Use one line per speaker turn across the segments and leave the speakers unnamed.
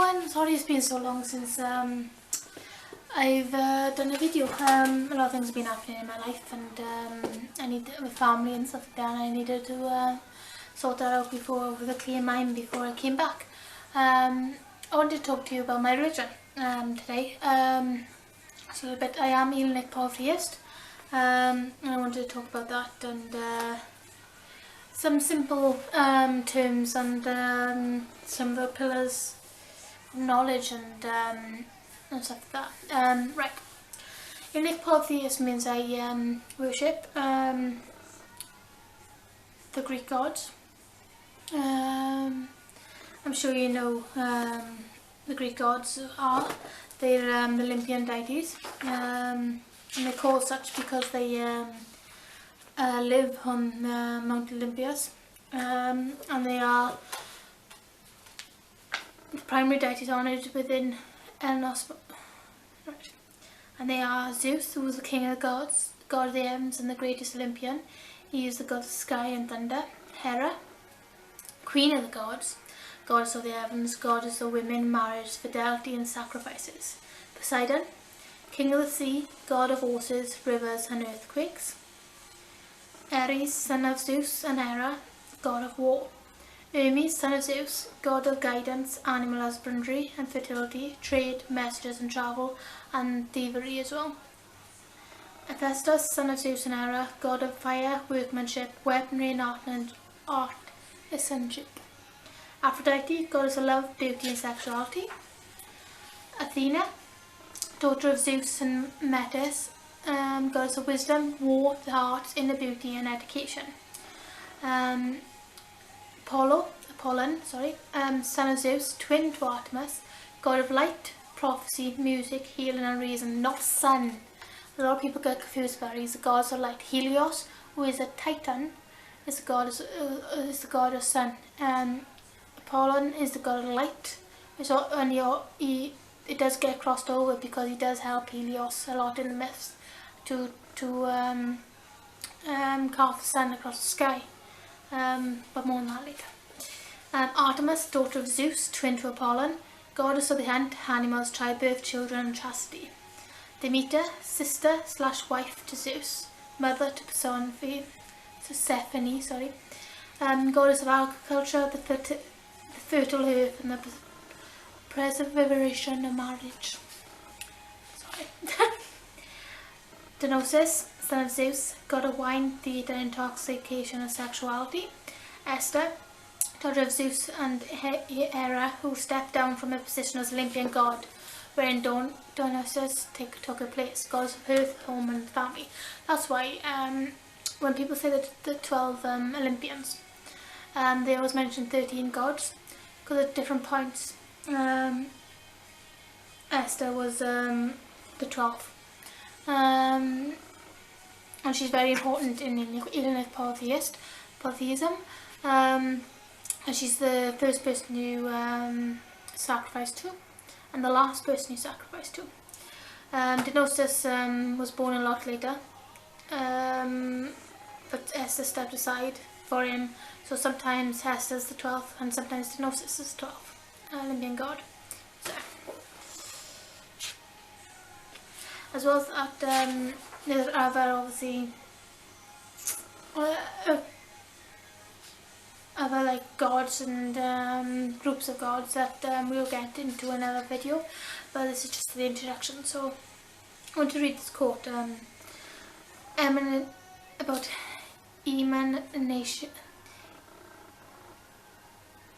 everyone, sorry it's been so long since I've done a video. A lot of things have been happening in my life, and I need my family and stuff like that, and I needed to sort that out before, with a clear mind, before I came back. I wanted to talk to you about my religion today. So a little bit, I am Hellenic Polytheist, and I wanted to talk about that and some simple terms and some of the pillars of knowledge and stuff like that. Right. Hellenic Polytheist means I worship the Greek gods. I'm sure you know the Greek gods are. They're the Olympian deities, and they're called such because they live on Mount Olympus, and they are the primary deities honoured within Hellenic. Right. And they are Zeus, who was the king of the gods, god of the heavens and the greatest Olympian. He is the god of the sky and thunder. Hera, queen of the gods, goddess of the heavens, goddess of women, marriage, fidelity and sacrifices. Poseidon, king of the sea, god of horses, rivers and earthquakes. Ares, son of Zeus and Hera, god of war. Hermes, son of Zeus, god of guidance, animal husbandry and fertility, trade, messages and travel, and thievery as well. Hephaestus, son of Zeus and Hera, god of fire, workmanship, weaponry and artisanship. Aphrodite, goddess of love, beauty and sexuality. Athena, daughter of Zeus and Metis, goddess of wisdom, war, the arts, inner beauty and education. Apollon, son of Zeus, twin to Artemis, god of light, prophecy, music, healing and reason, not sun. A lot of people get confused about it. He's the god of light. Helios, who is a titan, is the god of sun. Apollon is the god of light. So, and it does get crossed over because he does help Helios a lot in the myths to carve the sun across the sky. But more on that later. Artemis, daughter of Zeus, twin to Apollon, goddess of the hunt, animals, childbirth, children and chastity. Demeter, sister / wife to Zeus, mother to Persephone, goddess of agriculture, the fertile earth and the preservation of marriage. Dionysus, son of Zeus, god of wine, theatre, intoxication and sexuality. Esther, daughter of Zeus and Hera, who stepped down from her position as Olympian god, wherein Dionysus took her place, goddess of earth, home and family. That's why when people say that the 12 Olympians, they always mention 13 gods, because at different points Esther was the 12th. And she's very important in Hellenic Polytheism. And she's the first person you sacrifice to, and the last person you sacrifice to. Dionysus was born a lot later, but Esther stepped aside for him. So sometimes Hester's the 12th, and sometimes Dionysus is the 12th Olympian god. So, as well as that, there are other, obviously, other like gods and groups of gods that we'll get into another video, but this is just the introduction. So I want to read this quote about emanation.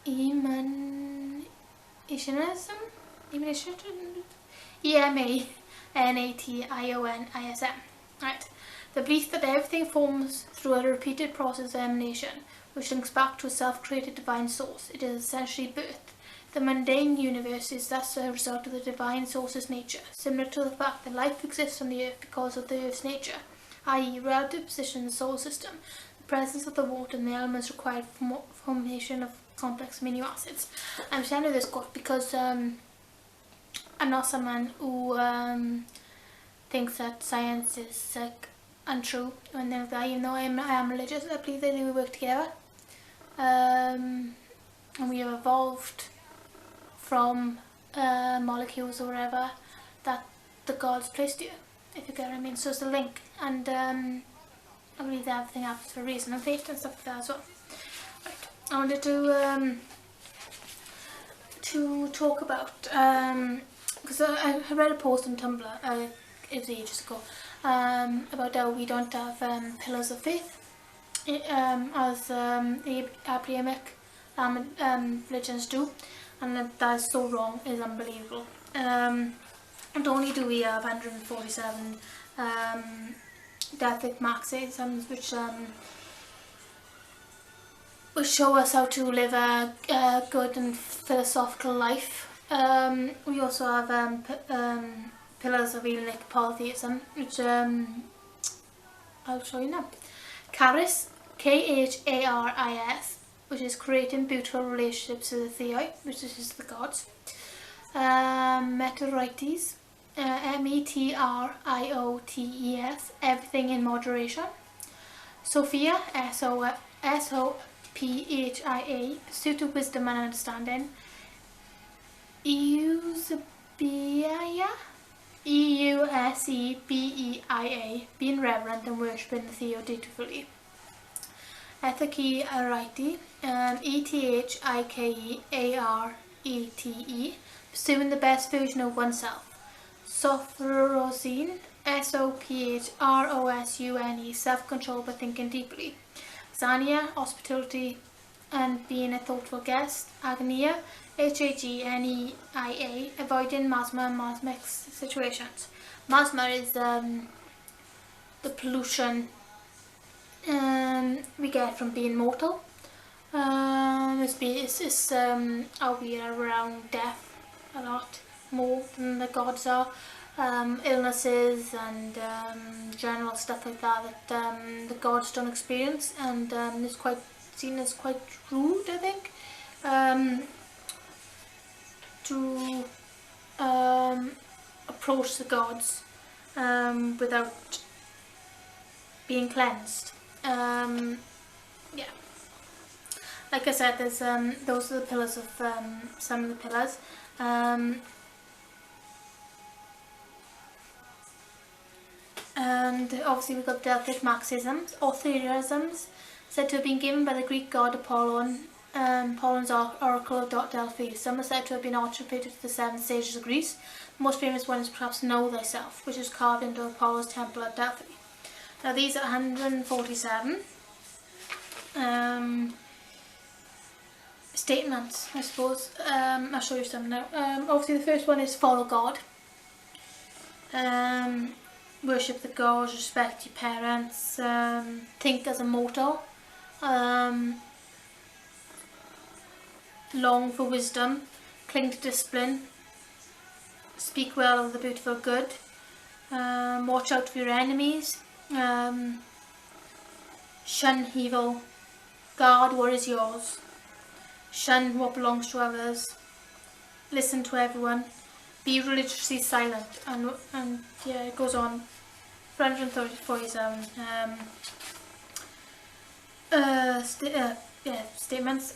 E-M-A-N-A-T-I-O-N-I-S-M. Right. The belief that everything forms through a repeated process of emanation, which links back to a self-created divine source. It is essentially birth. The mundane universe is thus a result of the divine source's nature, similar to the fact that life exists on the earth because of the earth's nature, i.e. relative position in the solar system, the presence of the water and the elements required for formation of complex amino acids. I'm telling you this quote because I'm not someone who thinks that science is untrue or anything like that, even though I am religious. I believe they do work together. And we have evolved from molecules or whatever that the gods placed you, if you get what I mean. So it's a link, and I believe that everything happens for a reason, and fate and stuff like that as well. Right, I wanted to talk about, because I read a post on Tumblr, it was ages ago, about how we don't have pillars of faith as the Abrahamic religions do, and that is so wrong. It is unbelievable. Not only do we have 147 deathic maxims which show us how to live a good and philosophical life, we also have pillars of Hellenic Polytheism, which I'll show you now. Charis, Kharis, which is creating beautiful relationships with the theoi, which is the gods. Meteorites, Metriotes, everything in moderation. Sophia, Sophia, pursuit of wisdom and understanding. Eusebeia, Eusebeia, being reverent and worshipping the Theo dutifully. Ethike, Ethikearete, pursuing the best version of oneself. Sophrosyne, Sophrosyune, self-control by thinking deeply. Xania, hospitality and being a thoughtful guest. Agnia, Hagneia, avoiding masma and masmic situations. Masma is the pollution we get from being mortal. It's how we are around death a lot more than the gods are. Illnesses and general stuff like that the gods don't experience, and it's quite seen as quite rude, I think, to approach the gods without being cleansed. Yeah, like I said, there's those are the pillars of some of the pillars. And obviously we've got Delphic Marxisms or theorisms, said to have been given by the Greek god Apollon, Apollon's oracle of Delphi. Some are said to have been attributed to the 7 sages of Greece. The most famous one is perhaps Know Thyself, which is carved into Apollo's temple at Delphi. Now these are 147 statements, I suppose. I'll show you some now. Obviously the first one is follow God. Worship the gods, respect your parents, think as a mortal, long for wisdom, cling to discipline, speak well of the beautiful good, watch out for your enemies, shun evil, guard what is yours, shun what belongs to others, listen to everyone, be religiously silent, and yeah, it goes on. 147 statements.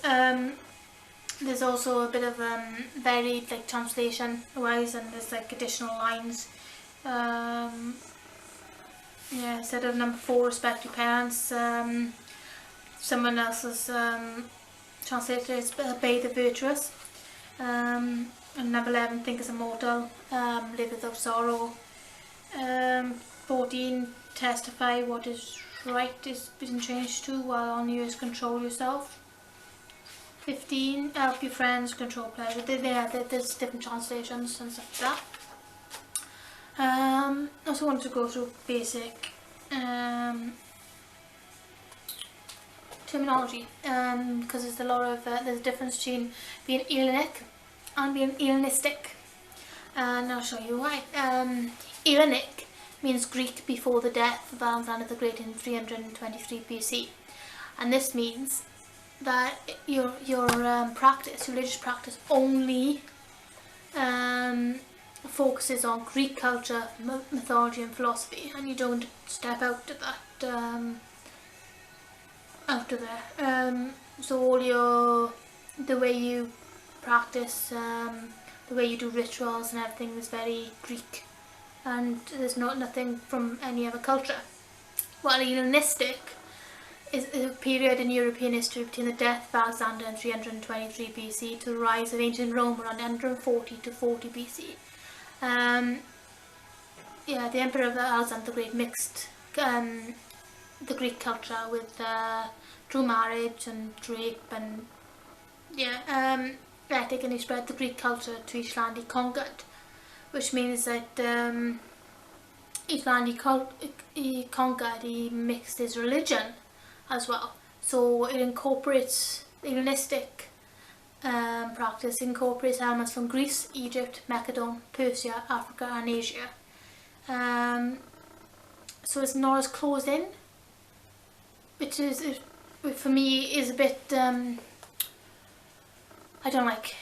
There's also a bit of varied translation wise, and there's additional lines. Yeah, instead of number 4, respect your parents, someone else's translated is obey the virtuous. And number 11, think as a mortal, live without sorrow. 14, testify what is right is being changed to, while on you is control yourself. 15, help your friends, control pleasure. There's different translations and stuff like that. I also wanted to go through basic terminology, because there's a lot of there's a difference between being Hellenic and being Hellenistic, and I'll show you why. Hellenic means Greek before the death of Alexander the Great in 323 BC, and this means that your religious practice only focuses on Greek culture, mythology and philosophy, and you don't step out of that out of there. So all the way you practice the way you do rituals and everything is very Greek, and there's nothing from any other culture. While Hellenistic is a period in European history between the death of Alexander in 323 BC to the rise of ancient Rome around 140 to 40 BC. The Emperor of Alexander the Great mixed the Greek culture with through marriage and rape and ethic, and he spread the Greek culture to each land he conquered, which means that each land he conquered, he mixed his religion as well. So it incorporates the Hellenistic practice, incorporates elements from Greece, Egypt, Macedon, Persia, Africa and Asia. So it's not as closed in, which is, for me, is a bit, I don't like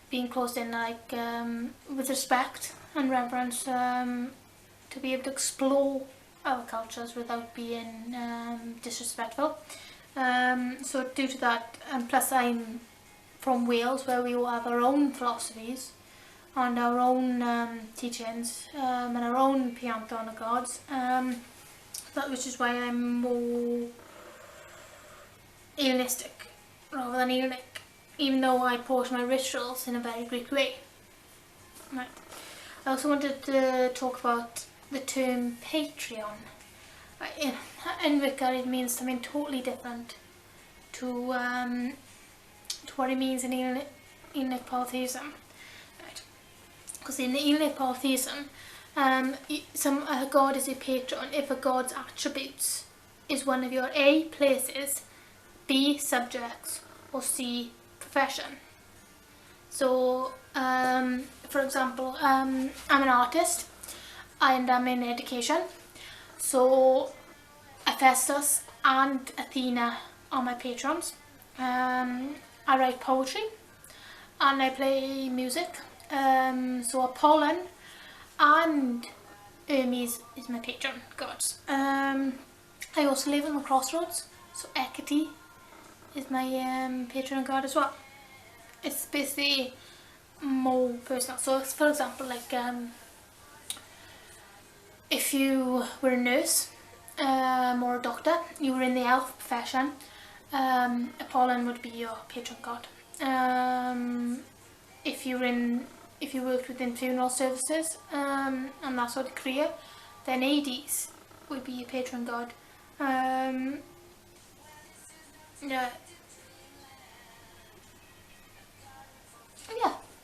being closed in, like with respect and reverence, to be able to explore our cultures without being disrespectful. So due to that, and plus I'm from Wales, where we all have our own philosophies and our own teachings and our own pantheon of gods, which is why I'm more Hellenistic rather than Hellenic, even though I approach my rituals in a very Greek way. Right. I also wanted to talk about the term Patreon. In Wicca it means something totally different to what it means in Hellenic Polytheism. Right. Because in the Hellenic Polytheism, a god is a patron if a god's attributes is one of your A, places, B, subjects, or C, profession. So, for example, I'm an artist and I'm in education, so Hephaestus and Athena are my patrons. I write poetry and I play music, so Apollon and Hermes is my patron gods. I also live in the crossroads, so Hecate is my patron god as well. It's basically more personal. So for example, like if you were a nurse or a doctor, you were in the elf profession, Apollon would be your patron god. If you worked within funeral services and that sort of career, then Hades would be your patron god.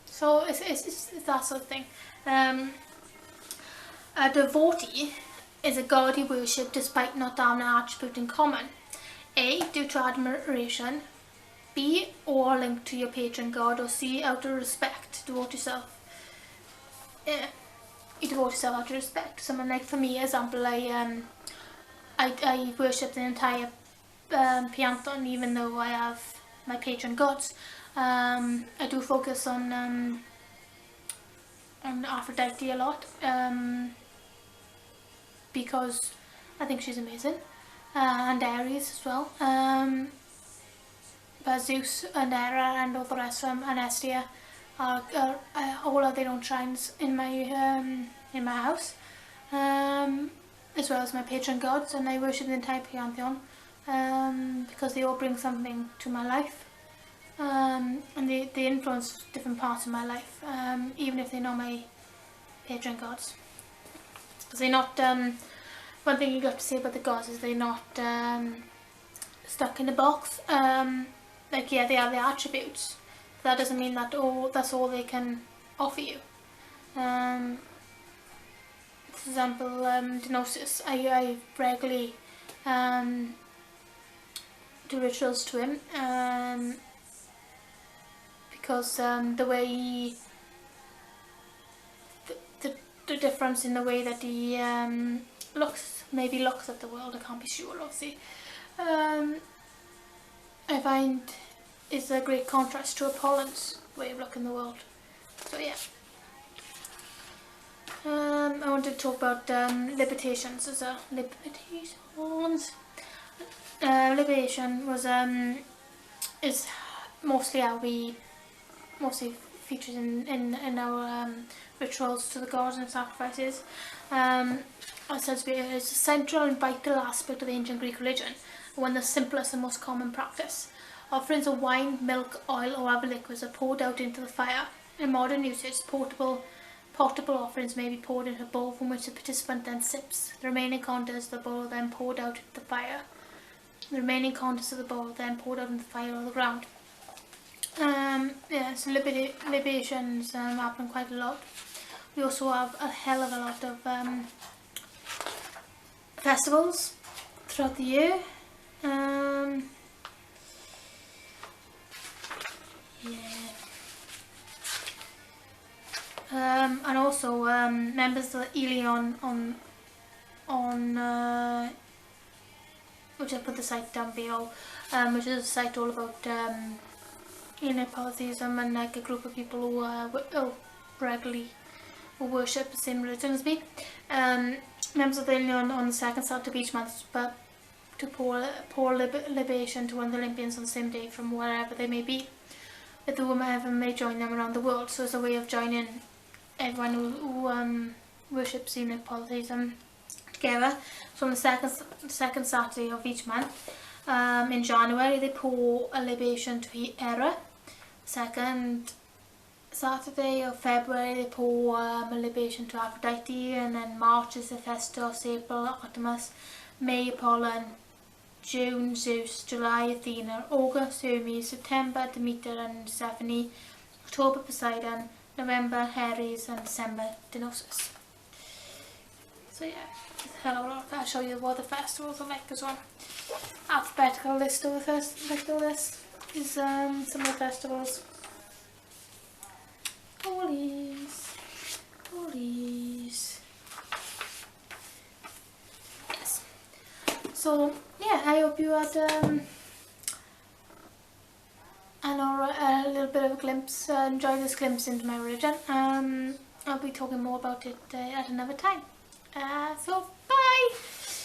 So it's that sort of thing. A devotee is a god you worship despite not having an attribute in common. A, due to admiration. B, or linked to your patron god. Or C, out of respect. Devote yourself. You devote yourself out of respect. Someone like, for me, example, I worship the entire pantheon, even though I have my patron gods. I do focus on Aphrodite a lot, because I think she's amazing, and Aries as well. But Zeus and Hera and all the rest of them, and Hestia, all have their own shrines in my house, as well as my patron gods, and I worship the entire pantheon because they all bring something to my life. And they influence different parts of my life, even if they're not my patron gods. Because they're not, one thing you got to say about the gods is they're not stuck in a box. Like, yeah, they have their attributes. But that doesn't mean that that's all they can offer you. For example, Dionysus, I regularly do rituals to him. Because the way the difference in the way that he looks at the world, I can't be sure, obviously, I find is a great contrast to Apollon's way of looking at the world. So yeah, I wanted to talk about liberations as a liberation was is mostly features in our rituals to the gods and sacrifices. Said to be a central and vital aspect of ancient Greek religion, and one of the simplest and most common practice. Offerings of wine, milk, oil or other liquids are poured out into the fire. In modern usage, potable offerings may be poured into a bowl from which the participant then sips. The remaining contents of the bowl are then poured out into the fire. The remaining contents of the bowl are then poured out into the fire or the ground. So libations happen quite a lot. We also have a hell of a lot of festivals throughout the year. And also members of the Elion on which I put the site down below, which is a site all about Hellenic Polytheism, and like a group of people who regularly worship the same religion as me. Members of the Elion on the second Saturday of each month, but to pour libation to one of the Olympians on the same day from wherever they may be, with the whomever may join them around the world. So it's a way of joining everyone who worships Hellenic Polytheism together. So on the second Saturday of each month, in January they pour a libation to Hera. Second Saturday of February they pour a libation to Aphrodite, and then March is Hephaestus, April Artemis, May Apollon, June Zeus, July Athena, August Hermes, September Demeter and Persephone, October Poseidon, November Ares and December Dionysus. So yeah, I'll show you what the festivals are like as well. Alphabetical list of the list is some of the festivals. Holies. Yes. So yeah, I hope you had a little bit of a glimpse, enjoy this glimpse into my religion. I'll be talking more about it at another time. So bye!